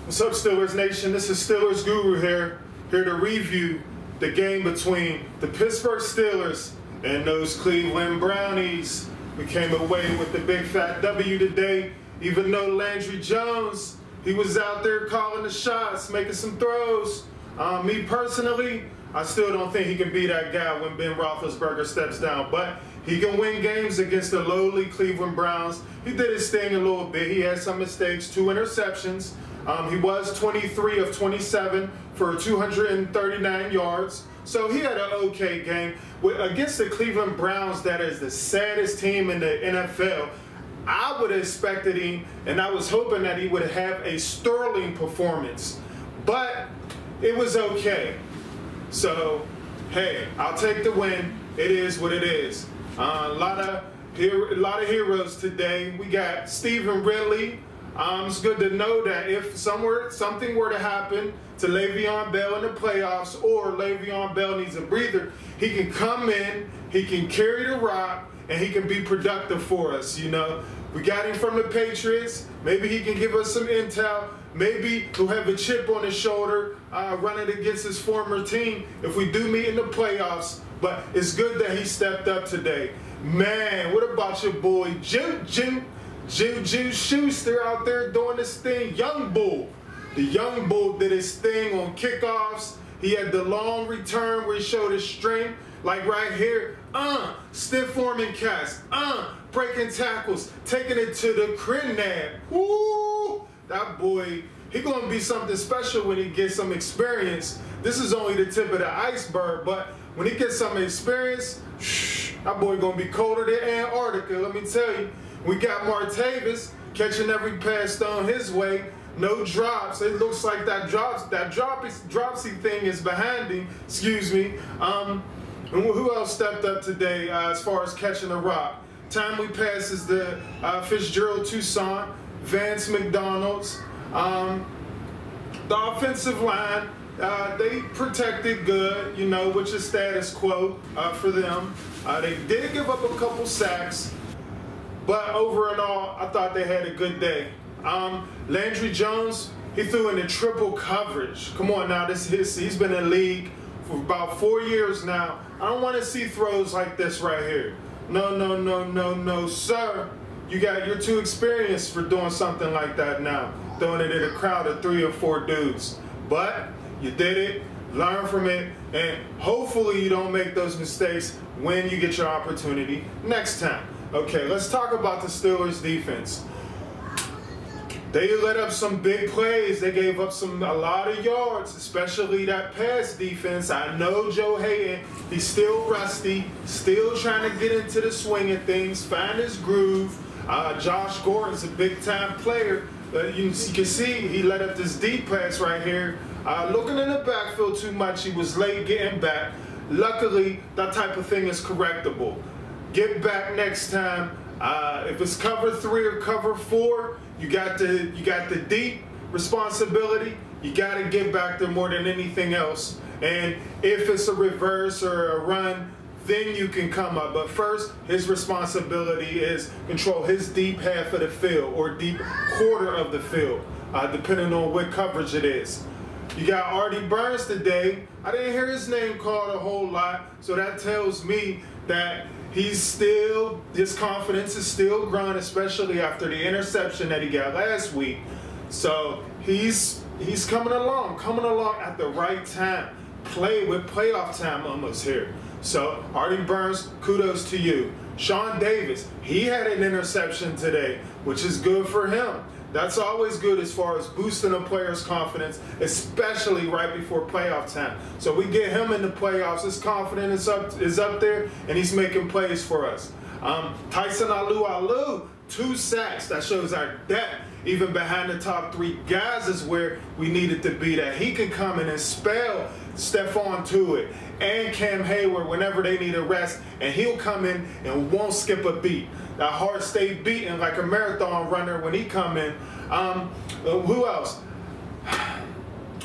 What's up, Steelers Nation? This is Steelers Guru here to review the game between the Pittsburgh Steelers and those Cleveland Brownies. We came away with the big fat W today, even though Landry Jones, he was out there calling the shots, making some throws. Me personally, I still don't think he can be that guy when Ben Roethlisberger steps down, but he can win games against the lowly Cleveland Browns. He did his thing a little bit. He had some mistakes, 2 interceptions. He was 23 of 27 for 239 yards. So he had an okay game. Against the Cleveland Browns, that is the saddest team in the NFL, I would have expected him, and I was hoping that he would have a sterling performance. But it was okay. So, hey, I'll take the win. It is what it is. A lot of heroes today. We got Stephen Ridley. It's good to know that if something were to happen to Le'Veon Bell in the playoffs, or Le'Veon Bell needs a breather, he can come in, he can carry the rock, and he can be productive for us. You know, we got him from the Patriots. Maybe he can give us some intel. Maybe he'll have a chip on his shoulder running against his former team if we do meet in the playoffs. But it's good that he stepped up today. Man, what about your boy Juju Schuster out there doing this thing? Young Bull. The Young Bull did his thing on kickoffs. He had the long return where he showed his strength. Like right here, stiff arm and cast, breaking tackles, taking it to the crib. Woo! That boy, he gonna be something special when he gets some experience. This is only the tip of the iceberg, but when he gets some experience, that boy gonna be colder than Antarctica, let me tell you. We got Martavis catching every pass thrown his way. No drops. It looks like that dropsy thing is behind him. Excuse me. And who else stepped up today as far as catching the rock? Timely passes to Fitzgerald Toussaint, Vance McDonald's. The offensive line, they protected good, you know, which is status quo for them. They did give up a couple sacks, but over and all, I thought they had a good day. Landry Jones, he threw in the triple coverage. Come on now, he's been in the league for about 4 years now. I don't want to see throws like this right here. No, sir. You're too experienced for doing something like that now. Throwing it in a crowd of 3 or 4 dudes. But you did it, learn from it, and hopefully you don't make those mistakes when you get your opportunity next time. Okay, let's talk about the Steelers defense. They let up some big plays. They gave up a lot of yards, especially that pass defense. I know Joe Hayden, he's still rusty, still trying to get into the swing of things, find his groove. Josh Gordon's a big-time player. You can see he let up this deep pass right here. Looking in the backfield too much, he was late getting back. Luckily, that type of thing is correctable. Get back next time. If it's cover 3 or cover 4, you got the deep responsibility. You got to get back there more than anything else. And if it's a reverse or a run, then you can come up. But first, his responsibility is control his deep half of the field or deep quarter of the field, depending on what coverage it is. You got Artie Burns today. I didn't hear his name called a whole lot, so that tells me that his confidence is still growing, especially after the interception that he got last week. So he's coming along at the right time. Play with playoff time almost here. So Artie Burns, kudos to you. Sean Davis, he had an interception today, which is good for him. That's always good as far as boosting a player's confidence, especially right before playoff time. So we get him in the playoffs, his confidence is up there, and he's making plays for us. Tyson Alualu, 2 sacks. That shows our depth. Even behind the top 3 guys is where we needed to be, that he can come in and spell Stephon Tuitt and Cam Hayward whenever they need a rest, and he'll come in and won't skip a beat. That heart stayed beating like a marathon runner when he come in. Who else?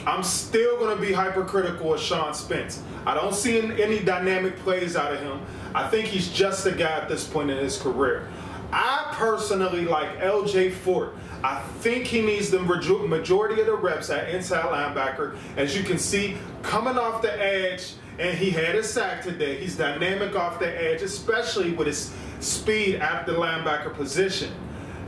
I'm still going to be hypercritical of Sean Spence. I don't see any dynamic plays out of him. I think he's just a guy at this point in his career. I personally like LJ Fort. I think he needs the majority of the reps at inside linebacker. As you can see, coming off the edge, and he had a sack today. He's dynamic off the edge, especially with his speed at the linebacker position.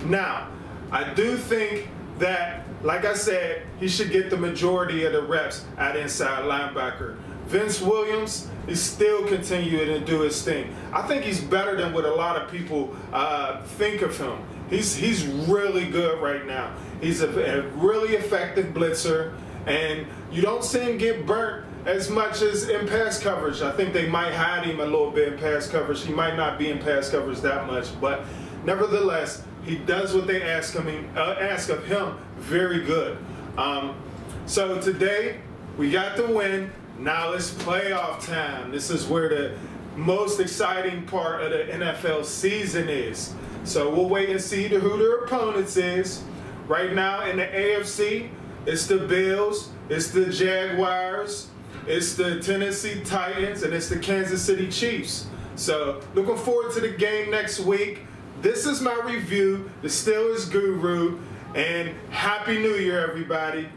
Now, I do think that, like I said, he should get the majority of the reps at inside linebacker. Vince Williams is still continuing to do his thing. I think he's better than what a lot of people think of him. He's really good right now. He's a really effective blitzer, and you don't see him get burnt as much as in pass coverage. I think they might hide him a little bit in pass coverage. He might not be in pass coverage that much, but nevertheless, he does what they ask of him very good. So today, we got the win. Now it's playoff time. This is where the most exciting part of the NFL season is. So we'll wait and see who their opponents is. Right now in the AFC, it's the Bills, it's the Jaguars, it's the Tennessee Titans, and it's the Kansas City Chiefs. So looking forward to the game next week. This is my review, the Steelers Guru, and Happy New Year, everybody.